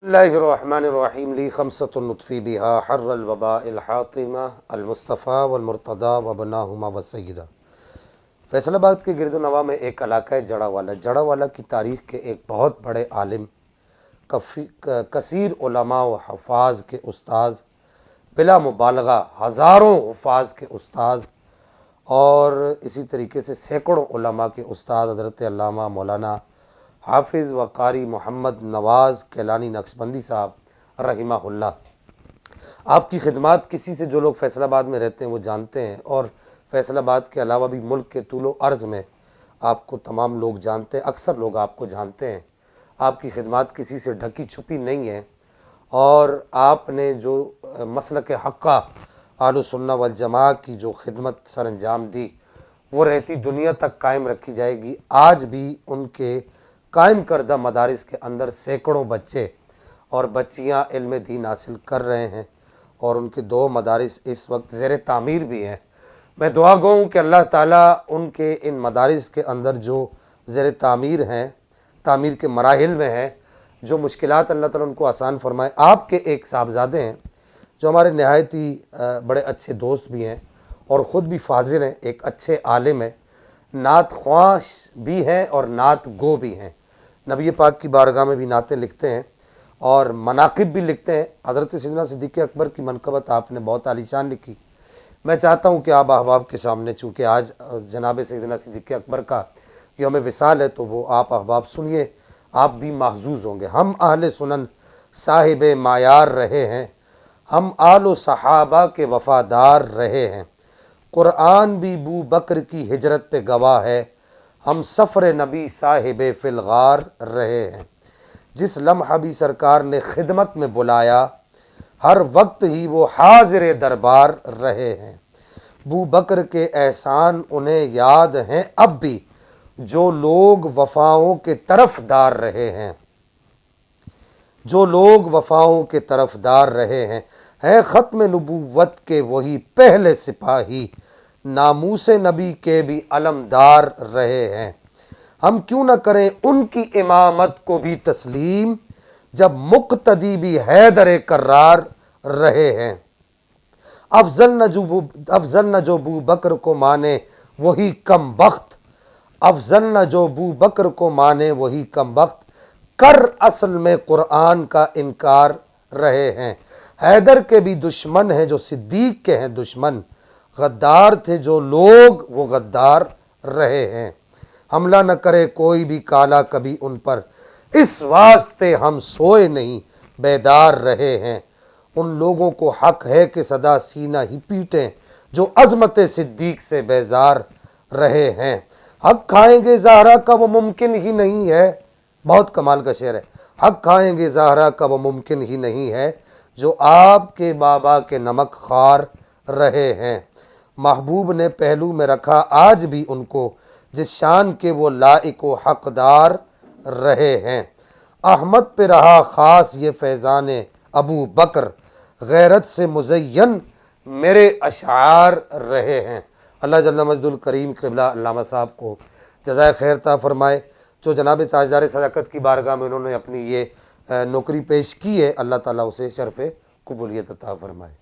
बिस्मिल्लाहिर्रहमानिर्रहीम ली खमसतुन नुत्फ़ी बिहा हर्रल वबाइल हातिमा अलमुस्तफ़ा वलमुर्तदा वबनाहुमा वसय्यदा। फैसलाबाद के गिरदोनवा में एक इलाका है जड़ावाला की तारीख़ के एक बहुत बड़े आलिम, कसीर उलमा व हफ़ाज के उस्ताद, बिला मुबालगा हज़ारों हफ़ाज के उस्ताद और इसी तरीके से सैकड़ों उलमा के उस्ताद हज़रत अल्लामा मौलाना हाफिज़ व कारी मोहम्मद नवाज़ कैलानी नक्शबंदी साहब रहिमहुल्लाह। आपकी खिदमत किसी से जो लोग फैसलाबाद में रहते हैं वो जानते हैं, और फैसलाबाद के अलावा भी मुल्क के तूलो अर्ज़ में आपको तमाम लोग जानते हैं, अक्सर लोग आपको जानते हैं। आपकी खिदमत किसी से ढकी छुपी नहीं है, और आपने जो मसलक हक़्क़ा अहले सुन्नह वल जमाअह की जो खिदमत सर अंजाम दी वो रहती दुनिया तक कायम रखी जाएगी। आज भी उनके कायम करदा मदारिस के अंदर सैकड़ों बच्चे और बच्चियां इल्म दीन हासिल कर रहे हैं, और उनके दो मदारिस इस वक्त ज़ेर तामीर भी हैं। मैं दुआ गो हूँ कि अल्लाह ताला उनके इन मदारिस के अंदर जो ज़ेर तामीर हैं, तामीर के मराहिल में हैं, जो मुश्किलात अल्लाह ताला उनको आसान फरमाए। आपके एक साहबजादे हैं जो हमारे नहायत ही बड़े अच्छे दोस्त भी हैं और ख़ुद भी फाजिल हैं, एक अच्छे आलिम हैं, नात ख्वाश भी हैं और नात गो भी हैं। नबी पाक की बारगाह में भी नातें लिखते हैं और मनाकिब भी लिखते हैं। हज़रत सैयदना सिद्दीक़ अकबर की मनक़बत आपने बहुत आलीशान लिखी। मैं चाहता हूँ कि आप अहबाब के सामने, चूँकि आज जनाब सैयदना सिद्दीक़ अकबर का यौम विसाल है, तो वो आप अहबाब सुनिए, आप भी महजूज़ होंगे। हम अहले सुनन साहिब मायार रहे हैं, हम आलो सहाबा के वफ़ादार रहे हैं, कुरान भी बू बकर की हिजरत पे गवाह है, हम सफ़र नबी साहिब फ़िलगार रहे हैं। जिस लम्हा भी सरकार ने खिदमत में बुलाया, हर वक्त ही वो हाजिर दरबार रहे हैं। बू बकर के एहसान उन्हें याद हैं अब भी, जो लोग वफ़ाओं के तरफदार रहे हैं, जो लोग वफ़ाओं के तरफदार रहे हैं। है ख़त्म नबूवत के वही पहले सिपाही, नामूसे नबी के भी अलमदार रहे हैं। हम क्यों न करें उनकी इमामत को भी तस्लीम, जब मुक़्तदी भी हैदर कर्रार रहे हैं। अफजल न जो बू बकर को माने वही कम बख्त, अफजल न जो बू बकर को माने वही कम बख्त, कर असल में कुरान का इनकार रहे हैं। हैदर के भी दुश्मन हैं जो सिद्दीक के हैं दुश्मन, गद्दार थे जो लोग वो गद्दार रहे हैं। हमला न करे कोई भी काला कभी उन पर, इस वास्ते हम सोए नहीं बेदार रहे हैं। उन लोगों को हक है कि सदा सीना ही पीटें, जो अज़मत सिद्दीक से बेजार रहे हैं। हक खाएंगे ज़हरा का वो मुमकिन ही नहीं है, बहुत कमाल का शेर है। हक खाएंगे ज़हरा का वो मुमकिन ही नहीं है, जो आपके बाबा के नमक खार रहे हैं। महबूब ने पहलू में रखा आज भी उनको, जिस शान के वो लाइक व हक़दार रहे हैं। अहमद पे रहा ख़ास ये फैज़ान अबू बकर, गैरत से मुज़य्यन मेरे अशार रहे हैं। अल्लाह जल्ल मजदुल करीम क़िबला अल्लामा साहब को जज़ाए खैर ता फ़रमाए, जो जनाब ताजदार सदाकत की बारगाह में उन्होंने अपनी ये नौकरी पेश की है, अल्लाह ताला उसे शर्फ़ क़बूलियत अता फ़रमाए।